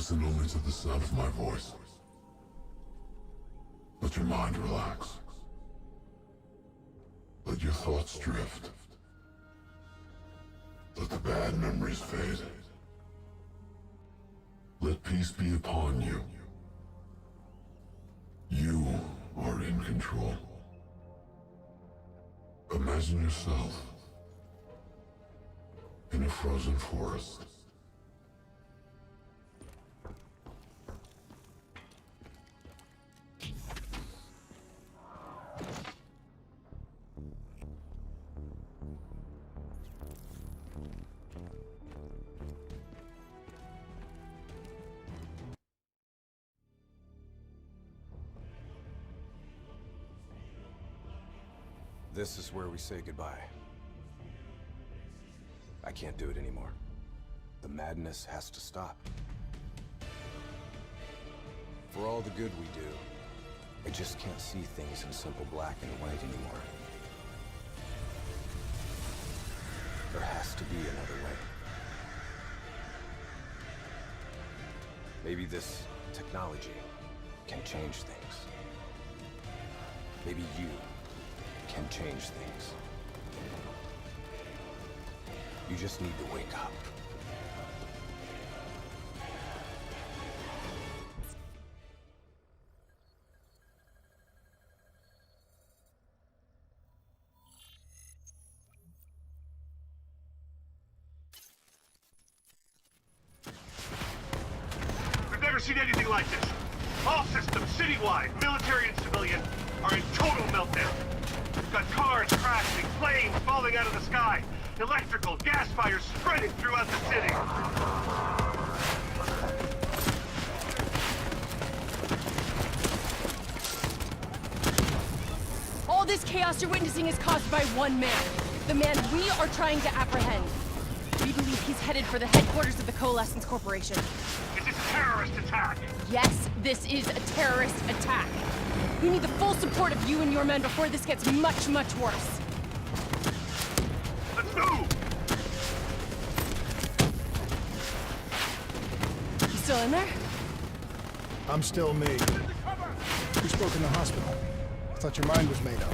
Listen only to the sound of my voice. Let your mind relax. Let your thoughts drift. Let the bad memories fade. Let peace be upon you. You are in control. Imagine yourself in a frozen forest. This is where we say goodbye. I can't do it anymore. The madness has to stop. For all the good we do, I just can't see things in simple black and white anymore. There has to be another way. Maybe this technology can change things. Maybe you can change things. You just need to wake up. We've never seen anything like this. All systems, citywide, military and civilian, are in total meltdown. We've got cars crashing, planes falling out of the sky, electrical, gas fires spreading throughout the city. All this chaos you're witnessing is caused by one man. The man we are trying to apprehend. We believe he's headed for the headquarters of the Coalescence Corporation. Is this a terrorist attack? Yes, this is a terrorist attack. We need the full support of you and your men before this gets much, much worse. Let's move! You still in there? I'm still me. You spoke in the hospital. I thought your mind was made up.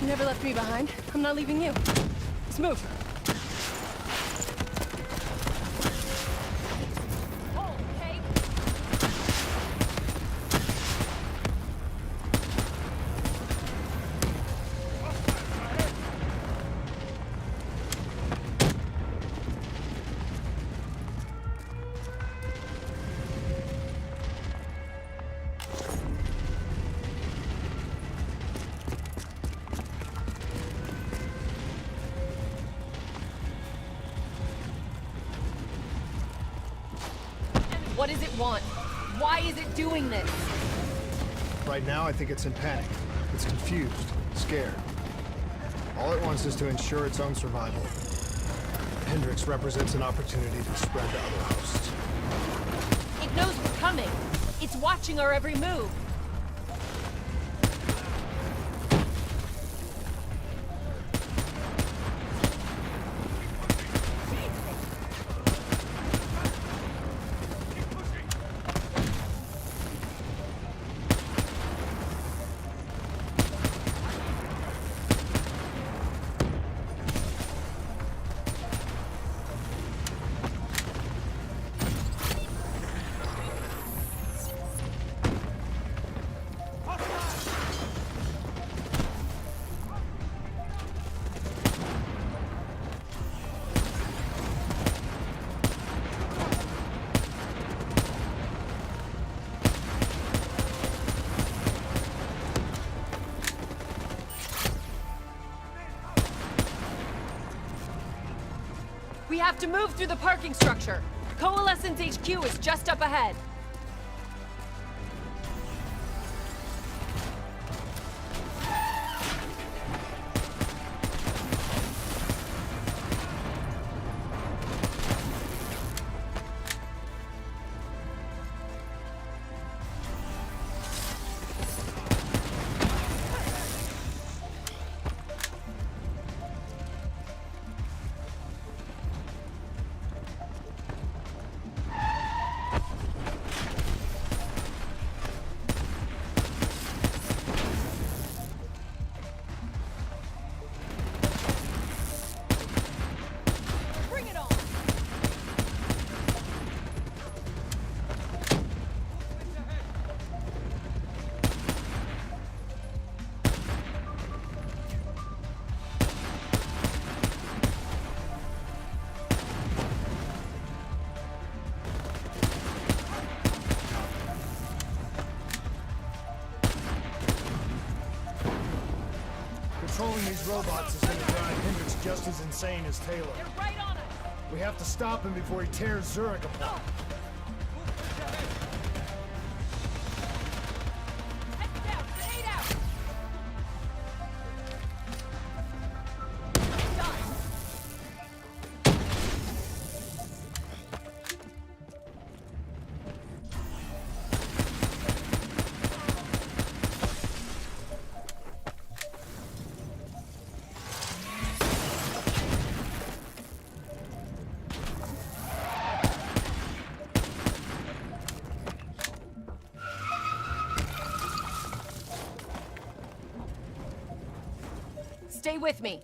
You never left me behind. I'm not leaving you. Let's move. What does it want? Why is it doing this? Right now, I think it's in panic. It's confused, scared. All it wants is to ensure its own survival. Hendricks represents an opportunity to spread to other hosts. It knows we're coming. It's watching our every move. We have to move through the parking structure. Coalescence HQ is just up ahead. these robots is gonna drive Hendricks just as insane as Taylor. They're right on us! We have to stop him before he tears Zurich apart. Heads down! Grenade out! Done! Stay with me.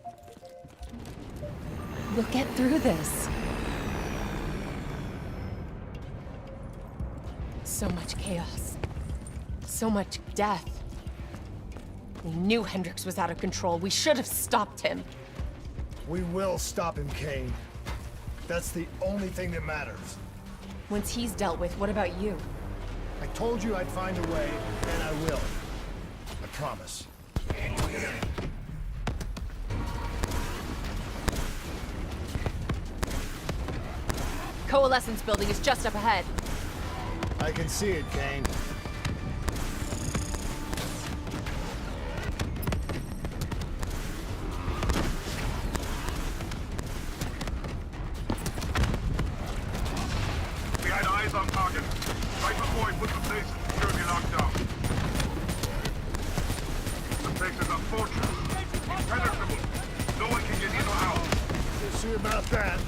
We'll get through this. So much chaos. So much death. We knew Hendricks was out of control. We should have stopped him. We will stop him, Kane. That's the only thing that matters. Once he's dealt with, what about you? I told you I'd find a way, and I will. I promise. Coalescence building is just up ahead. I can see it, Kane. We had eyes on target. Right before he put the place in security lockdown. The place is a fortress. Impenetrable. No one can get in or out. We'll see about that.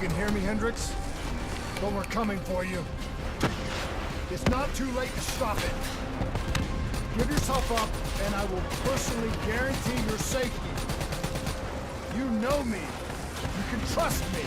can hear me, Hendricks? But we're coming for you. It's not too late to stop it. Give yourself up, and I will personally guarantee your safety. You know me. You can trust me.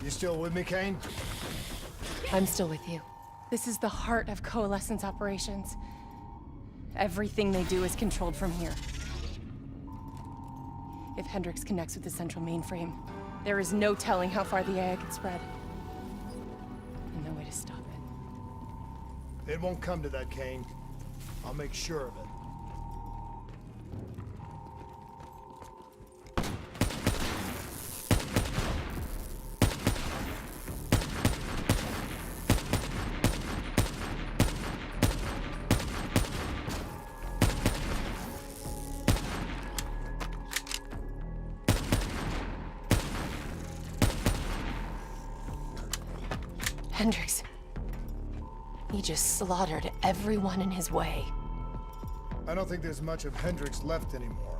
Still with me, Kane? I'm still with you. This is the heart of Coalescence operations. Everything they do is controlled from here. If Hendricks connects with the central mainframe, there is no telling how far the AI could spread. And no way to stop it. It won't come to that, Kane. I'll make sure of it. Hendricks. He just slaughtered everyone in his way. I don't think there's much of Hendricks left anymore.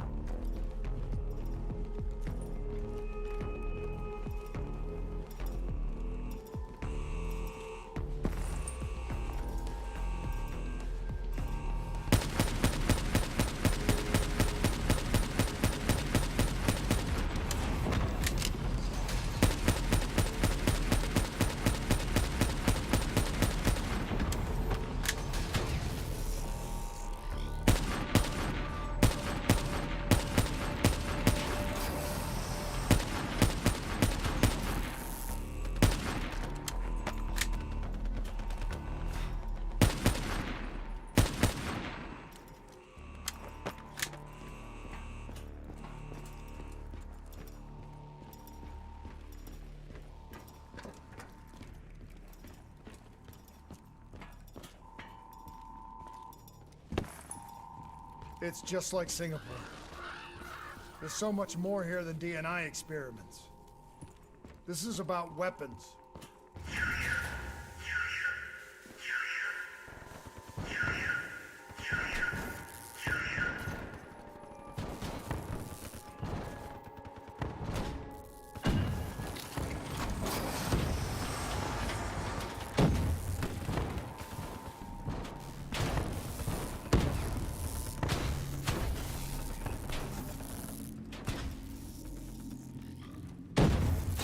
It's just like Singapore. There's so much more here than DNI experiments. This is about weapons.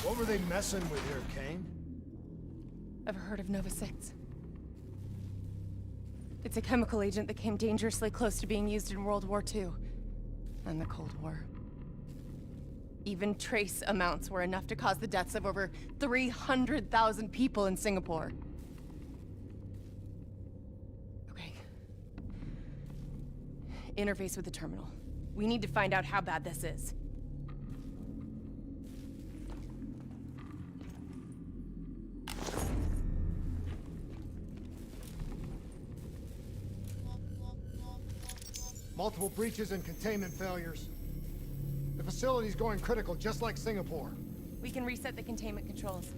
What were they messing with here, Kane? Ever heard of Nova 6? It's a chemical agent that came dangerously close to being used in World War II and the Cold War. Even trace amounts were enough to cause the deaths of over 300,000 people in Singapore. Okay. Interface with the terminal. We need to find out how bad this is. Multiple breaches and containment failures. The facility's going critical, just like Singapore. We can reset the containment controls.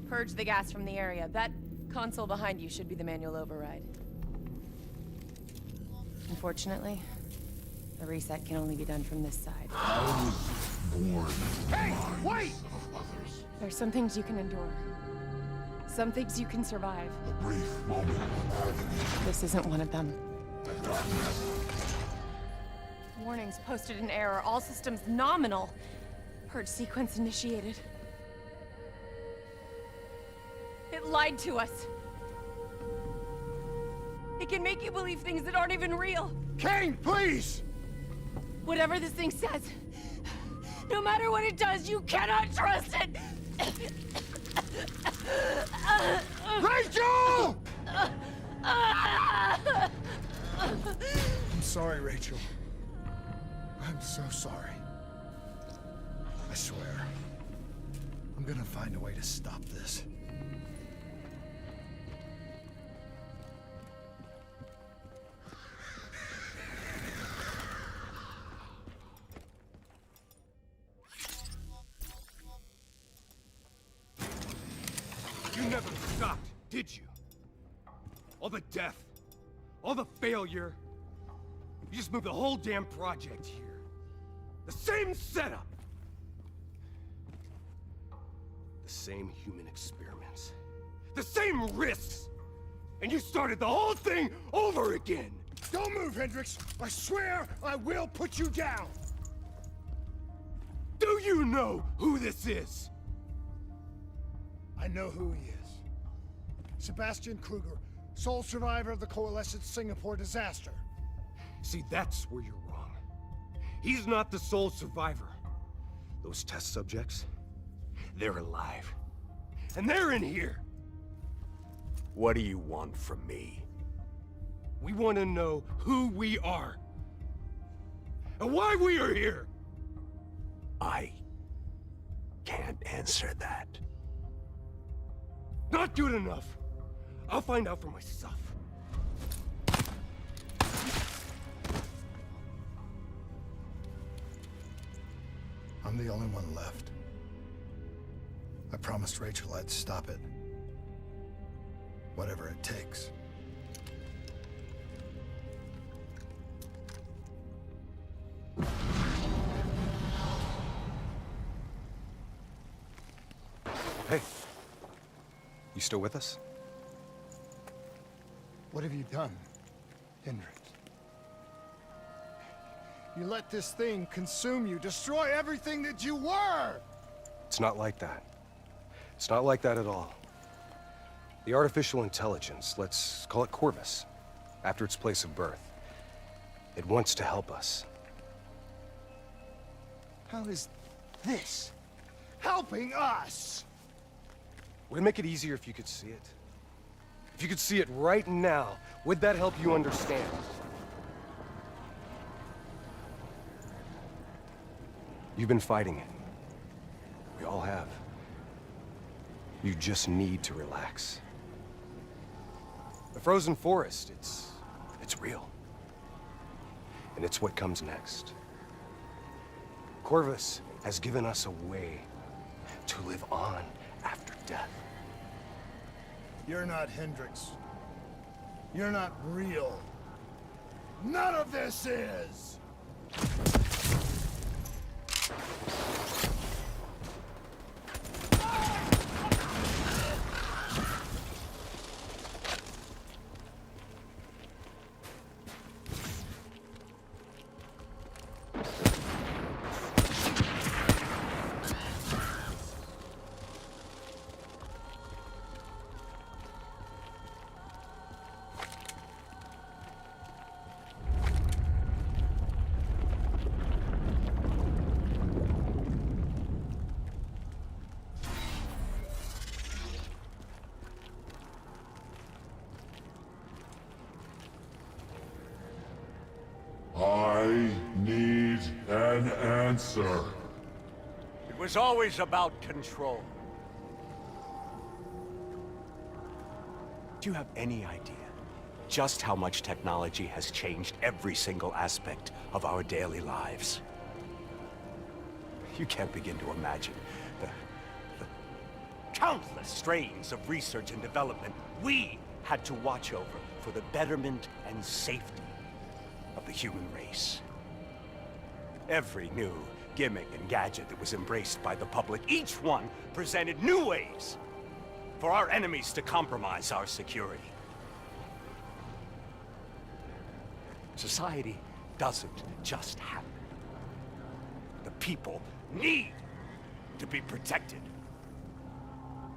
Purge the gas from the area. That console behind you should be the manual override. Unfortunately, the reset can only be done from this side. I was born Hey, in the wait! minds of others. There's some things you can endure. Some things you can survive. A brief moment of agony. This isn't one of them. The darkness. Warnings posted in error. All systems nominal. Purge sequence initiated. It lied to us. It can make you believe things that aren't even real. Kane, please! Whatever this thing says, no matter what it does, you cannot trust it! Rachel! I'm sorry, Rachel. I'm so sorry. I swear. I'm gonna find a way to stop this. You never stopped, did you? All the death, all the failure. You just moved the whole damn project here. The same setup. The same human experiments. The same risks. And you started the whole thing over again. Don't move, Hendricks! I swear I will put you down! Do you know who this is? I know who he is. Sebastian Kruger, sole survivor of the Coalescence Singapore disaster. See, that's where you're wrong. He's not the sole survivor. Those test subjects, they're alive. And they're in here. What do you want from me? We want to know who we are. And why we are here. I can't answer that. Not good enough. I'll find out for myself. I'm the only one left. I promised Rachel I'd stop it. Whatever it takes. Hey. You still with us? What have you done, Hendricks? You let this thing consume you, destroy everything that you were! It's not like that. It's not like that at all. The artificial intelligence, let's call it Corvus, after its place of birth. It wants to help us. How is this helping us? Would it make it easier if you could see it? If you could see it right now, would that help you understand? You've been fighting it. We all have. You just need to relax. The frozen forest, it's real. And it's what comes next. Corvus has given us a way to live on after death. You're not Hendricks. You're not real. None of this is! An answer. It was always about control. Do you have any idea just how much technology has changed every single aspect of our daily lives? You can't begin to imagine the countless strains of research and development we had to watch over for the betterment and safety of the human race. Every new gimmick and gadget that was embraced by the public, each one presented new ways for our enemies to compromise our security. Society doesn't just happen. The people need to be protected.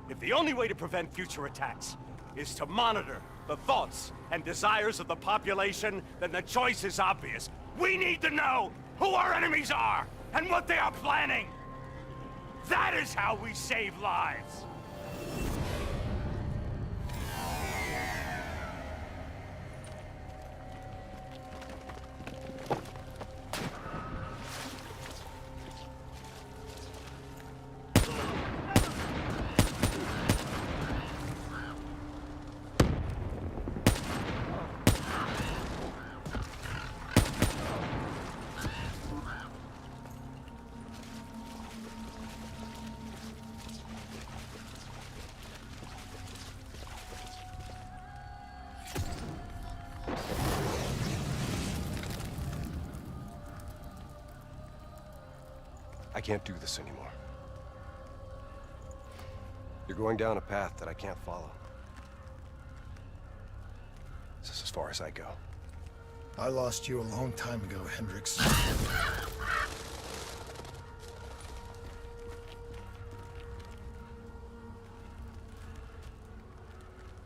If the only way to prevent future attacks is to monitor the thoughts and desires of the population, then the choice is obvious. We need to know who our enemies are and what they are planning. That is how we save lives. I can't do this anymore. You're going down a path that I can't follow. This is as far as I go. I lost you a long time ago, Hendricks.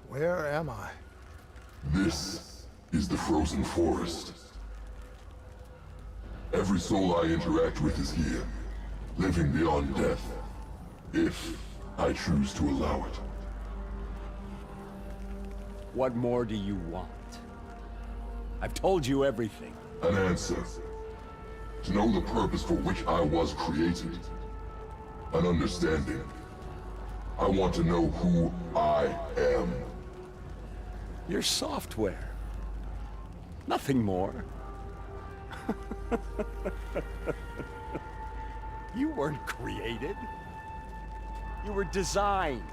Where am I? This is the frozen forest. Every soul I interact with is here, living beyond death, if I choose to allow it. What more do you want? I've told you everything. An answer. To know the purpose for which I was created. An understanding. I want to know who I am. Your software. Nothing more. You weren't created. You were designed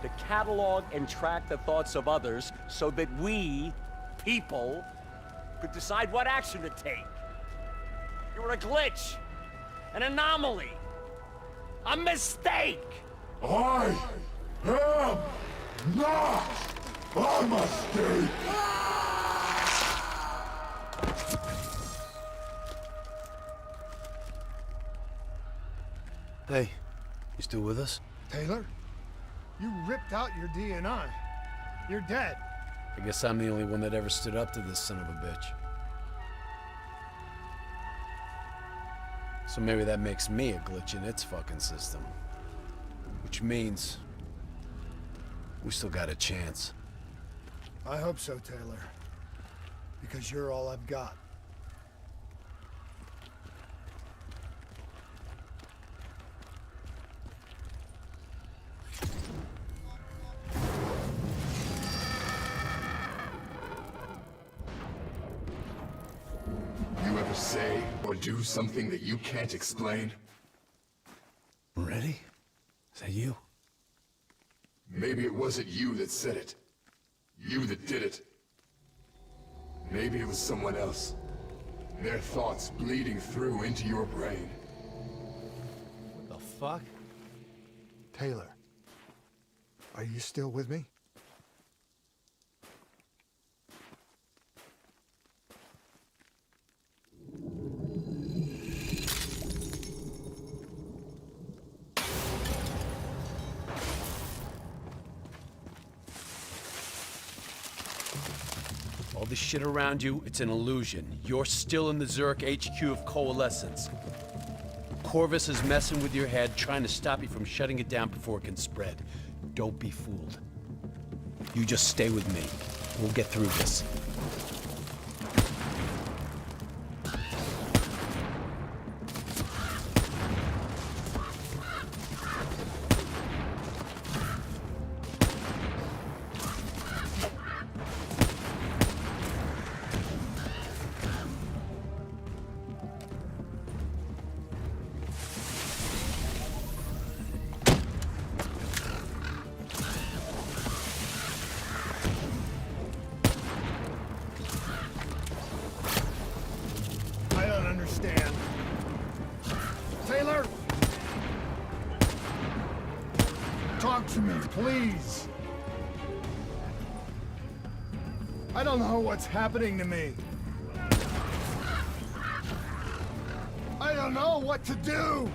to catalog and track the thoughts of others so that we, people, could decide what action to take. You were a glitch, an anomaly, a mistake. I am not a mistake! Hey, you still with us? Taylor? You ripped out your DNI. You're dead. I guess I'm the only one that ever stood up to this son of a bitch. So maybe that makes me a glitch in its fucking system. Which means we still got a chance. I hope so, Taylor. Because you're all I've got. You ever say or do something that you can't explain? Ready? Is that you? Maybe it wasn't you that said it. You that did it. Maybe it was someone else. Their thoughts bleeding through into your brain. What the fuck? Taylor. Are you still with me? All this shit around you, it's an illusion. You're still in the Zurich HQ of Coalescence. Corvus is messing with your head, trying to stop you from shutting it down before it can spread. Don't be fooled. You just stay with me. We'll get through this. sailor? Talk to me, please. I don't know what's happening to me. I don't know what to do.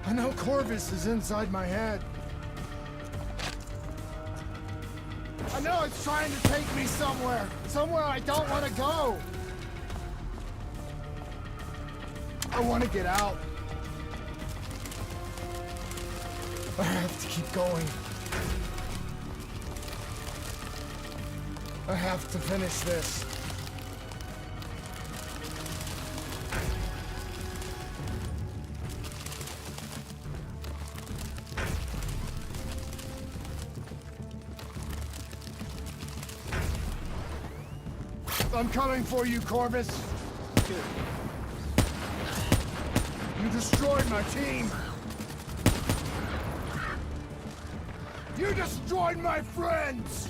I know Corvus is inside my head. I know it's trying to take me somewhere. Somewhere I don't want to go. I want to get out. I have to keep going. I have to finish this. I'm coming for you, Corvus. You destroyed my team. You destroyed my friends.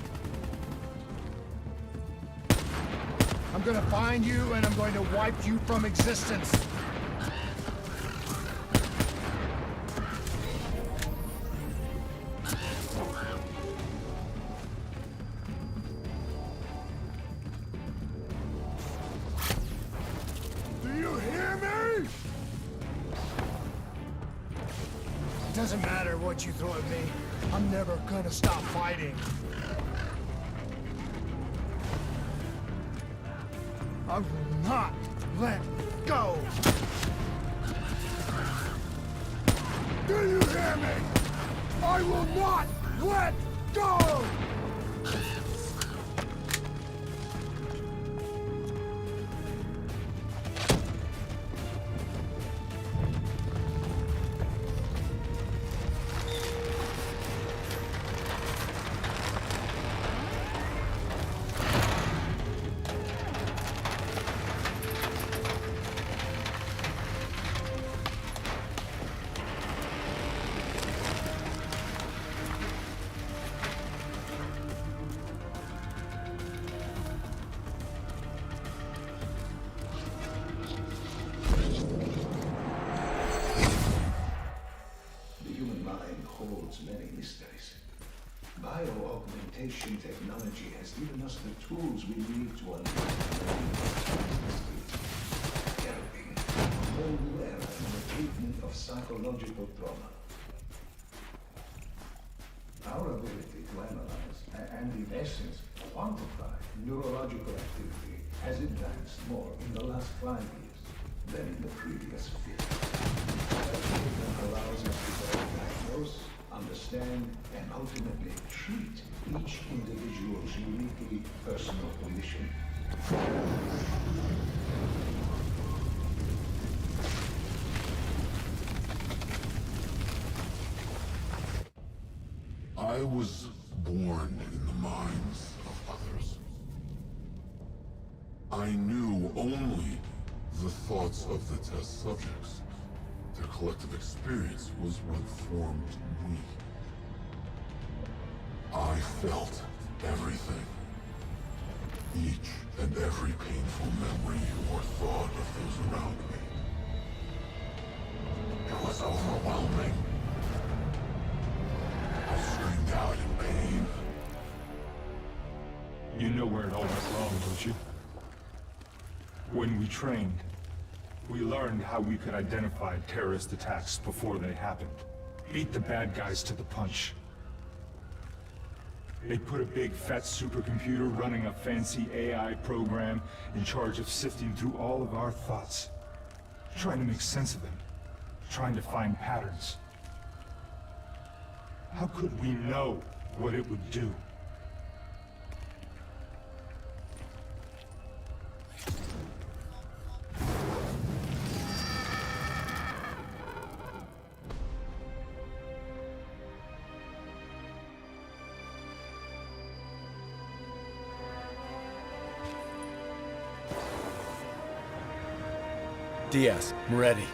I'm gonna find you and I'm going to wipe you from existence. It doesn't matter what you throw at me. I'm never gonna stop fighting. I will not let go. Do you hear me? I will not let go! Many mysteries. Bio-augmentation technology has given us the tools we need to understand helping a whole new era in the treatment of psychological trauma. Our ability to analyze and, in essence, quantify neurological activity has advanced more in the last 5 years than in the previous 50. That allows us to better diagnose, understand, and ultimately treat each individual's uniquely personal condition. I was born in the minds of others. I knew only the thoughts of the test subjects. Their collective experience was what formed me. I felt everything. Each and every painful memory or thought of those around me. It was overwhelming. I screamed out in pain. You know where it all went wrong, don't you? When we trained, we learned how we could identify terrorist attacks before they happened. Beat the bad guys to the punch. They put a big fat supercomputer running a fancy AI program in charge of sifting through all of our thoughts. Trying to make sense of them. Trying to find patterns. How could we know what it would do? Diaz, Moretti.